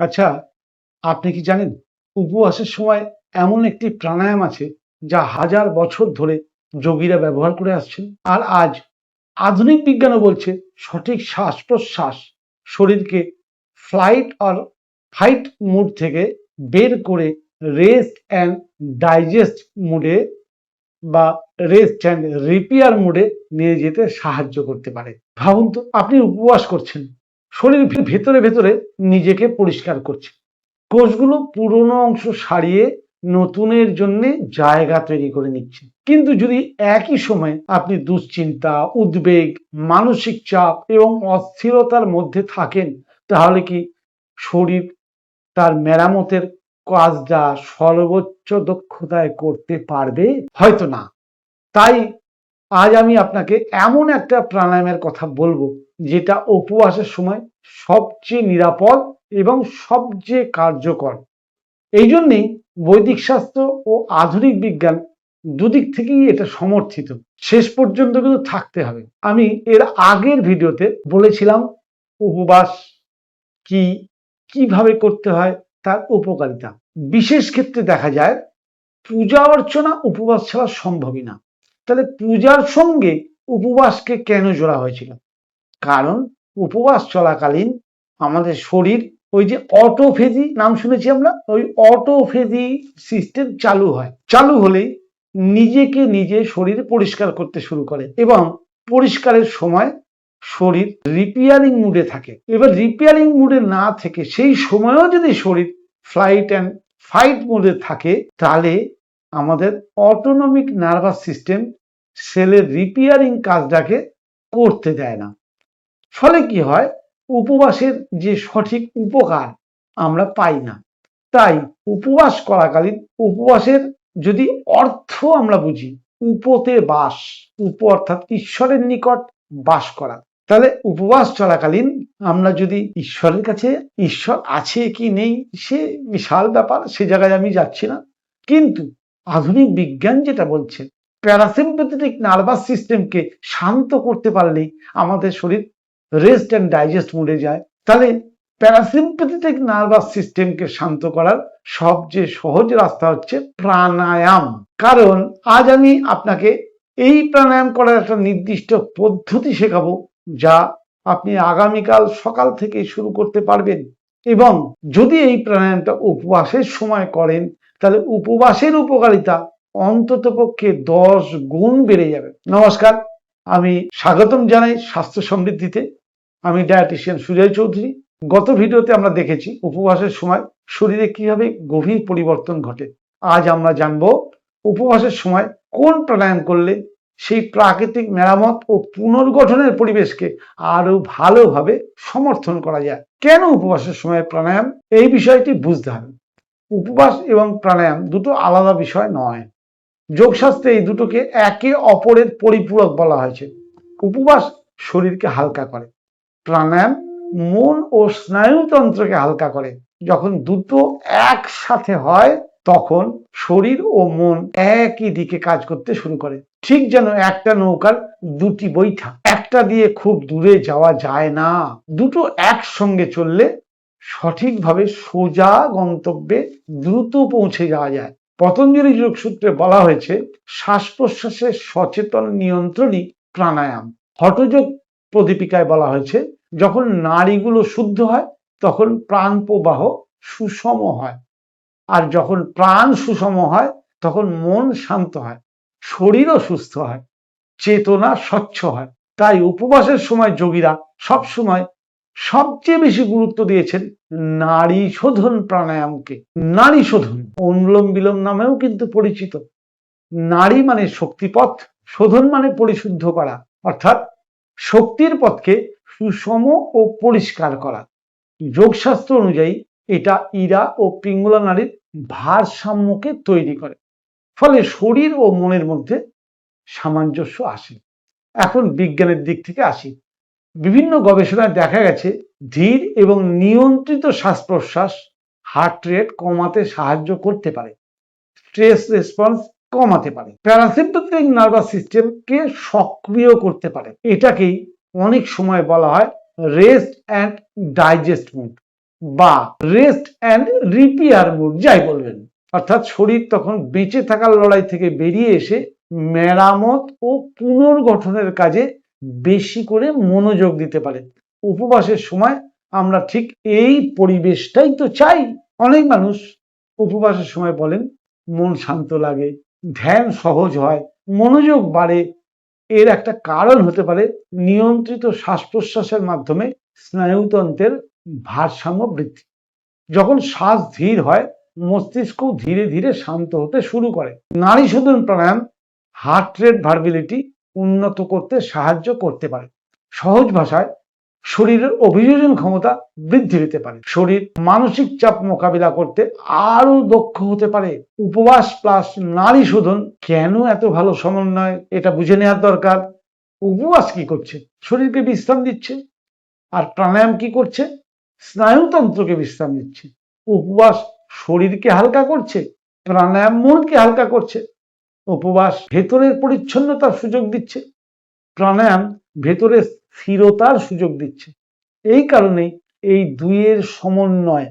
আচ্ছা, আপনি কি জানেন উপবাসের সময় এমন একটি প্রাণায়াম আছে যা হাজার বছর ধরে যোগীরা ব্যবহার করে আসছেন, আর আজ আধুনিক বিজ্ঞানও বলছে সঠিক শ্বাস প্রশ্বাস শরীরকে ফ্লাইট আর ফাইট মুড থেকে বের করে রেস্ট অ্যান্ড ডাইজেস্ট মুডে বা রেস্ট অ্যান্ড রিপেয়ার মুডে নিয়ে যেতে সাহায্য করতে পারে। ভাবুন তো, আপনি উপবাস করছেন, শরীর ভেতরে ভেতরে নিজেকে পরিষ্কার করছে, কোষগুলো পুরনো অংশ সারিয়ে নতুনের জন্য জায়গা তৈরি করে নিচ্ছে। কিন্তু যদি একই সময়ে আপনি দুশ্চিন্তা, উদ্বেগ, মানসিক চাপ এবং অস্থিরতার মধ্যে থাকেন, তাহলে কি শরীর তার মেরামতের কাজটা সর্বোচ্চ দক্ষতায় করতে পারবে? হয়তো না। তাই আজ আমি আপনাকে এমন একটা প্রাণায়ামের কথা বলবো যেটা উপবাসের সময় সবচেয়ে নিরাপদ এবং সবচেয়ে কার্যকর। এই জন্যেই বৈদিক শাস্ত্র ও আধুনিক বিজ্ঞান দুদিক থেকেই এটা সমর্থিত। শেষ পর্যন্ত কিন্তু থাকতে হবে। আমি এর আগের ভিডিওতে বলেছিলাম উপবাস কি, কিভাবে করতে হয়, তার উপকারিতা। বিশেষ ক্ষেত্রে দেখা যায় পূজা অর্চনা উপবাস ছাড়া সম্ভবই না। তাহলে পূজার সঙ্গে উপবাসকে কেন জোড়া হয়েছিল? কারণ উপবাস চলাকালীন আমাদের শরীর ওই যে অটোফেজি নাম শুনেছি আমরা, ওই অটোফেজি সিস্টেম চালু হয়। চালু হলেই নিজেকে নিজে শরীর পরিষ্কার করতে শুরু করে এবং পরিষ্কারের সময় শরীর রিপেয়ারিং মুডে থাকে। এবার রিপেয়ারিং মুডে না থেকে সেই সময়ও যদি শরীর ফ্লাইট অ্যান্ড ফাইট মুডে থাকে, তাহলে আমাদের অটোনমিক নার্ভাস সিস্টেম সেলের রিপেয়ারিং কাজটাকে করতে দেয় না। ফলে কি হয়, উপবাসের যে সঠিক উপকার আমরা পাই না। তাই উপবাস করাকালীন উপবাসের যদি অর্থ আমরা বুঝি, উপতে বাস, উপ অর্থাৎ ঈশ্বরের নিকট বাস করা, তাহলে উপবাস চলাকালীন আমরা যদি ঈশ্বরের কাছে, ঈশ্বর আছে কি নেই সে বিশাল ব্যাপার, সে জায়গায় আমি যাচ্ছি না, কিন্তু আধুনিক বিজ্ঞান যেটা বলছে প্যারাসিম্প্যাথেটিক নার্ভাস সিস্টেমকে শান্ত করতে পারলেই আমাদের শরীর রেস্ট অ্যান্ড ডাইজেস্ট মুডে যায়। তাহলে প্যারাসিম্প্যাথেটিক নার্ভাস সিস্টেমকে শান্ত করার সবচেয়ে সহজ রাস্তা হচ্ছে প্রাণায়াম। কারণ আজ আমি আপনাকে এই প্রাণায়াম করার একটা নির্দিষ্ট পদ্ধতি শেখাবো, যা আপনি আগামীকাল সকাল থেকে শুরু করতে পারবেন। এবং যদি এই প্রাণায়ামটা উপবাসের সময় করেন, তাহলে উপবাসের উপকারিতা অন্ততপক্ষে 10 গুণ বেড়ে যাবে। নমস্কার, আমি স্বাগতম জানাই স্বাস্থ্য সমৃদ্ধিতে। আমি ডায়েটিশিয়ান সুজয় চৌধুরী। গত ভিডিওতে আমরা দেখেছি উপবাসের সময় শরীরে কিভাবে গভীর পরিবর্তন ঘটে। আজ আমরা জানব উপবাসের সময় কোন প্রাণায়াম করলে সেই প্রাকৃতিক মেরামত ও পুনর্গঠনের পরিবেশকে আরো ভালোভাবে সমর্থন করা যায়। কেন উপবাসের সময় প্রাণায়াম, এই বিষয়টি বুঝতে হবে। উপবাস এবং প্রাণায়াম দুটো আলাদা বিষয় নয়। যোগশাস্ত্রে এই দুটোকে একে অপরের পরিপূরক বলা হয়েছে। উপবাস শরীরকে হালকা করে, প্রাণায়াম মন ও স্নায়ুতন্ত্রকে হালকা করে। যখন দুটো একসাথে হয় তখন শরীর ও মন একই দিকে কাজ করতে শুরু করে। ঠিক যেন একটা নৌকার দুটি বৈঠা, একটা দিয়ে খুব দূরে যাওয়া যায় না। দুটো একসঙ্গে চললে সঠিকভাবে সোজা গন্তব্যে দ্রুত পৌঁছে যাওয়া যায়। পতঞ্জলি যোগসূত্রে বলা হয়েছে শ্বাস প্রশ্বাসের সচেতন নিয়ন্ত্রণই প্রাণায়াম। হঠযোগ প্রদীপিকায় বলা হয়েছে যখন নাড়িগুলো শুদ্ধ হয় তখন প্রাণ প্রবাহ সুষম হয়, আর যখন প্রাণ সুষম হয় তখন মন শান্ত হয়, শরীরও সুস্থ হয়, চেতনা স্বচ্ছ হয়। তাই উপবাসের সময় যোগীরা সবসময় সবচেয়ে বেশি গুরুত্ব দিয়েছেন নাড়ি শোধন প্রাণায়ামকে। নাড়ি শোধন অনুলোম বিলোম নামেও কিন্তু পরিচিত। নাড়ি মানে শক্তিপথ, শোধন মানে পরিশুদ্ধ করা, অর্থাৎ শক্তির পথকে সুষম ও পরিষ্কার করা। যোগশাস্ত্র অনুযায়ী এটা ইরা ও পিঙ্গলা নাড়ির ভারসাম্যকে তৈরি করে, ফলে শরীর ও মনের মধ্যে সামঞ্জস্য আসে। এখন বিজ্ঞানের দিক থেকে আসি। বিভিন্ন গবেষণায় দেখা গেছে ধীর এবং নিয়ন্ত্রিত শ্বাস প্রশ্বাস হার্ট রেট কমাতে সাহায্য করতে পারে, স্ট্রেস রেসপন্স কমাতে পারে, প্যারাসিম্প্যাথেটিক নার্ভাস সিস্টেমকে সক্রিয় করতে পারে। এটাকেই অনেক সময় বলা হয় রেস্ট অ্যান্ড ডাইজেস্ট মুড। বা রেস্ট অ্যান্ড রিপেয়ার মুড, যাই বলবেন। অর্থাৎ শরীর তখন বেঁচে থাকার লড়াই থেকে বেরিয়ে এসে মেরামত ও পুনর্গঠনের কাজে বেশি করে মনোযোগ দিতে পারে। উপবাসের সময় আমরা ঠিক এই পরিবেশটাই তো চাই। অনেক মানুষ উপবাসের সময় বলেন মন শান্ত লাগে, ধ্যান সহজ হয়, মনোযোগ বাড়ে। এর একটা কারণ হতে পারে নিয়ন্ত্রিত শ্বাস প্রশ্বাসের মাধ্যমে স্নায়ুতন্ত্রের ভারসাম্য বৃদ্ধি। যখন শ্বাস ধীর হয়, মস্তিষ্ক ধীরে ধীরে শান্ত হতে শুরু করে। নাড়ি শোধন প্রাণায়াম হার্ট রেট ভার্বিলিটি উন্নত করতে সাহায্য করতে পারে। সহজ ভাষায় শরীরের অভিযোজন ক্ষমতা বৃদ্ধি পেতে পারে। শরীর মানসিক চাপ মোকাবিলা করতে আরো দক্ষ হতে পারে। উপবাস প্লাস নাড়ি শোধন কেন এত ভালো সমন্বয়, এটা বুঝে নেওয়ার দরকার। উপবাস কি করছে? শরীরকে বিশ্রাম দিচ্ছে। আর প্রাণায়াম কি করছে? স্নায়ুতন্ত্রকে বিশ্রাম দিচ্ছে। উপবাস শরীরকে হালকা করছে, প্রাণায়াম মনকে হালকা করছে। উপবাস ভেতরের পরিচ্ছন্নতার সুযোগ দিচ্ছে, প্রাণায়াম ভেতরের স্থিরতার সুযোগ দিচ্ছে। এই কারণেই এই দুইয়ের সমন্বয়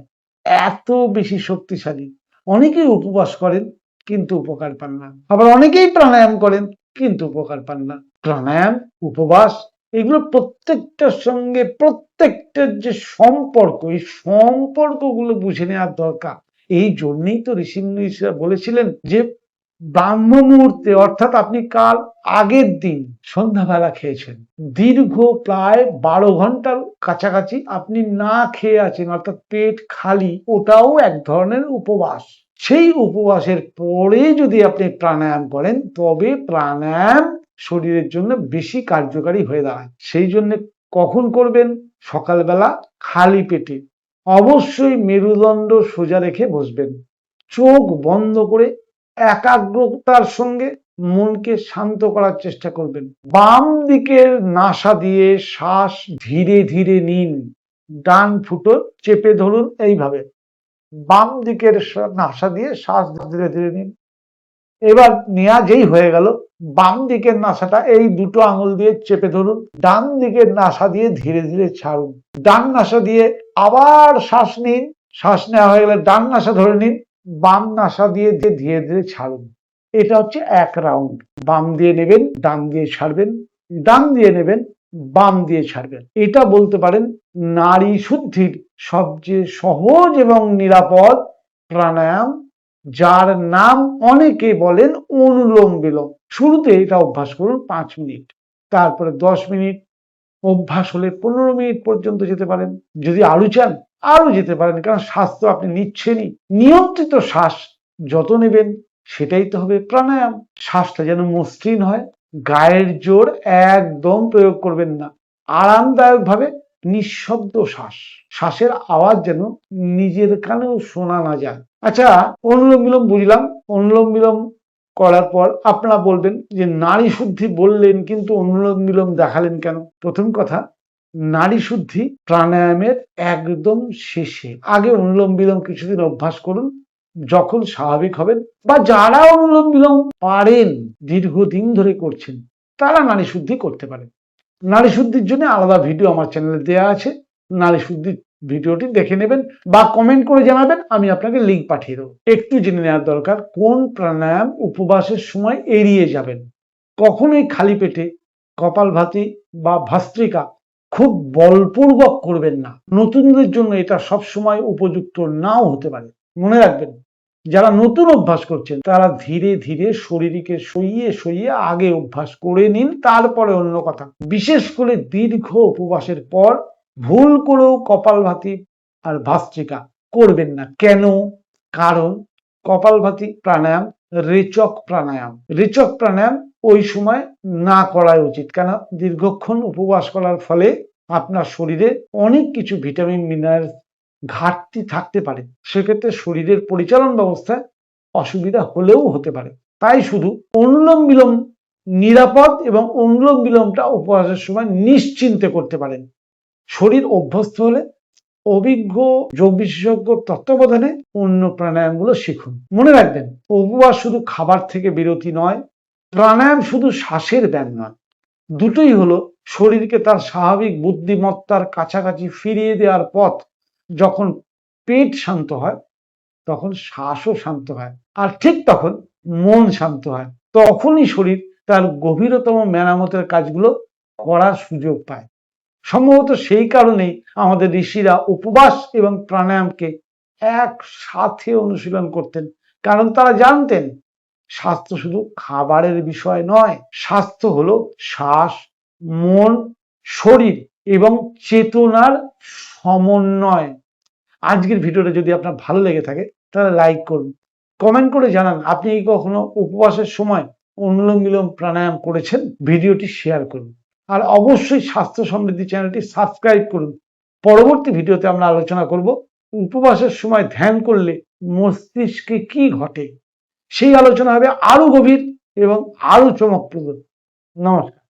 এত বেশি শক্তিশালী। অনেকেই উপবাস করেন কিন্তু উপকার পান না, আবার অনেকেই প্রাণায়াম করেন কিন্তু উপকার পান না। প্রাণায়াম, উপবাস এগুলো প্রত্যেকটার সঙ্গে প্রত্যেকটার যে সম্পর্ক, এই সম্পর্কগুলো বুঝে নেওয়ার দরকার। এই জন্যই তো ঋষিরা বলেছিলেন যে ব্রাহ্ম মুহূর্তে, অর্থাৎ আপনি কাল আগের দিন সন্ধ্যাবেলা খেয়েছেন, দীর্ঘ প্রায় 12 ঘন্টার কাছাকাছি আপনি না খেয়ে আছেন, অর্থাৎ পেট খালি, ওটাও এক ধরনের উপবাস। সেই উপবাসের পরে যদি আপনি প্রাণায়াম করেন, তবে প্রাণায়াম শরীরের জন্য বেশি কার্যকারী হয়ে দাঁড়ায়। সেই জন্য কখন করবেন? সকালবেলা খালি পেটে। অবশ্যই মেরুদণ্ড সোজা রেখে বসবেন, চোখ বন্ধ করে একাগ্রতার সঙ্গে মনকে শান্ত করার চেষ্টা করবেন। বাম দিকের নাসা দিয়ে শ্বাস ধীরে ধীরে নিন, ডান ফুটো চেপে ধরুন। এইভাবে বাম দিকের নাসা দিয়ে শ্বাস ধীরে ধীরে নিন। এবার নেওয়া যেই হয়ে গেল, বাম দিকের নাসাটা এই দুটো আঙুল দিয়ে চেপে ধরুন, ডান দিকের নাসা দিয়ে ধীরে ধীরে ছাড়ুন। ডান নাসা দিয়ে আবার শ্বাস নিন, শ্বাস নেওয়া হয়ে গেলে ডান নাসা ধরে নিন, বাম নাসা দিয়ে ধীরে ধীরে ছাড়ুন। এটা হচ্ছে এক রাউন্ড। বাম দিয়ে নেবেন, ডান দিয়ে ছাড়বেন, ডান দিয়ে নেবেন, বাম দিয়ে ছাড়বেন। এটা বলতে পারেন নাড়ি শুদ্ধির সবচেয়ে সহজ এবং নিরাপদ প্রাণায়াম, যার নাম অনেকে বলেন অনুলোম বিলোম। শুরুতে এটা অভ্যাস করুন 5 মিনিট, তারপরে 10 মিনিট, অভ্যাস হলে 15 মিনিট পর্যন্ত যেতে পারেন। যদি আরো চান আরো যেতে পারেন, কারণ শ্বাস তো আপনি নিচ্ছেনই। নিয়ন্ত্রিত শ্বাস যত নেবেন সেটাই তো হবে প্রাণায়াম। শ্বাসটা যেন মসৃণ হয়, গায়ের জোর একদম প্রয়োগ করবেন না। আরামদায়ক ভাবে নিঃশব্দ শ্বাস, শ্বাসের আওয়াজ যেন নিজের কানেও শোনা না যায়। আচ্ছা, অনুলোম বিলোম বুঝলাম। অনুলোম বিলোম করার পর আপনারা বলবেন যে নাড়ি শুদ্ধি বললেন কিন্তু অনুলোম বিলোম দেখালেন কেন? প্রথম কথা, নাড়ি শুদ্ধি প্রাণায়ামের একদম শেষে। আগে অনুলোম বিলোম কিছুদিন অভ্যাস করুন, যখন স্বাভাবিক হবেন, বা যারা অনুলোম বিলোম পারেন, দীর্ঘদিন ধরে করছেন, তারা নাড়ি শুদ্ধি করতে পারেন। নাড়ি শুদ্ধির জন্য আলাদা ভিডিও আমার চ্যানেলে দেওয়া আছে, নাড়ি শুদ্ধির ভিডিওটি দেখে নেবেন বা কমেন্ট করে জানাবেন, আমি আপনাকে লিঙ্ক পাঠিয়ে দেবো। একটু জেনে নেওয়ার দরকার কোন প্রাণায়াম উপবাসের সময় এড়িয়ে যাবেন। কখনোই খালি পেটে কপালভাতি বা ভস্ত্রিকা খুব বলপূর্বক করবেন না। নতুনদের জন্য এটা সবসময় উপযুক্ত নাও হতে পারে। মনে রাখবেন, যারা নতুন অভ্যাস করছেন তারা ধীরে ধীরে শরীরকে সইয়ে সইয়ে আগে অভ্যাস করে নিন, তারপরে অন্য কথা। বিশেষ করে দীর্ঘ উপবাসের পর ভুল করেও কপালভাতি আর ভস্ত্রিকা করবেন না। কেন? কারণ কপালভাতি প্রাণায়াম রেচক প্রাণায়াম। রেচক প্রাণায়াম ওই সময় না করাই উচিত, কেন দীর্ঘক্ষণ উপবাস করার ফলে আপনার শরীরে অনেক কিছু ভিটামিন মিনারেল ঘাটতি থাকতে পারে। সেক্ষেত্রে শরীরের পরিচালন ব্যবস্থায় অসুবিধা হলেও হতে পারে। তাই শুধু অনুলোম বিলোম নিরাপদ, এবং অনুলোম বিলোমটা উপবাসের সময় নিশ্চিন্তে করতে পারেন। শরীর অভ্যস্ত হলে অভিজ্ঞ যোগ বিশেষজ্ঞ তত্ত্বাবধানে অন্য প্রাণায়ামগুলো শিখুন। মনে রাখবেন, উপবাস শুধু খাবার থেকে বিরতি নয়, প্রাণায়াম শুধু শ্বাসের ব্যায়াম নয়, দুটোই হলো শরীরকে তার স্বাভাবিক বুদ্ধিমত্তার কাছাকাছি ফিরিয়ে দেওয়ার পথ। যখন পেট শান্ত হয় তখন শ্বাসও শান্ত হয়, আর ঠিক তখন মন শান্ত হয়। তখনই শরীর তার গভীরতম মেরামতের কাজগুলো করার সুযোগ পায়। সম্ভবত সেই কারণেই আমাদের ঋষিরা উপবাস এবং প্রাণায়ামকে একসাথে অনুশীলন করতেন, কারণ তারা জানতেন স্বাস্থ্য শুধু খাবারের বিষয় নয়, স্বাস্থ্য হলো শ্বাস, মন, শরীর এবং চেতনার সমন্বয়। আজকের ভিডিওটা যদি আপনার ভালো লেগে থাকে তাহলে লাইক করুন, কমেন্ট করে জানান আপনি কি কখনো উপবাসের সময় অনুলোম বিলোম প্রাণায়াম করেছেন। ভিডিওটি শেয়ার করুন, আর অবশ্যই স্বাস্থ্য সমৃদ্ধি চ্যানেলটি সাবস্ক্রাইব করুন। পরবর্তী ভিডিওতে আমরা আলোচনা করব উপবাসের সময় ধ্যান করলে মস্তিষ্কে কি ঘটে। সেই আলোচনা হবে আরো গভীর এবং আরো চমকপ্রদ। নমস্কার।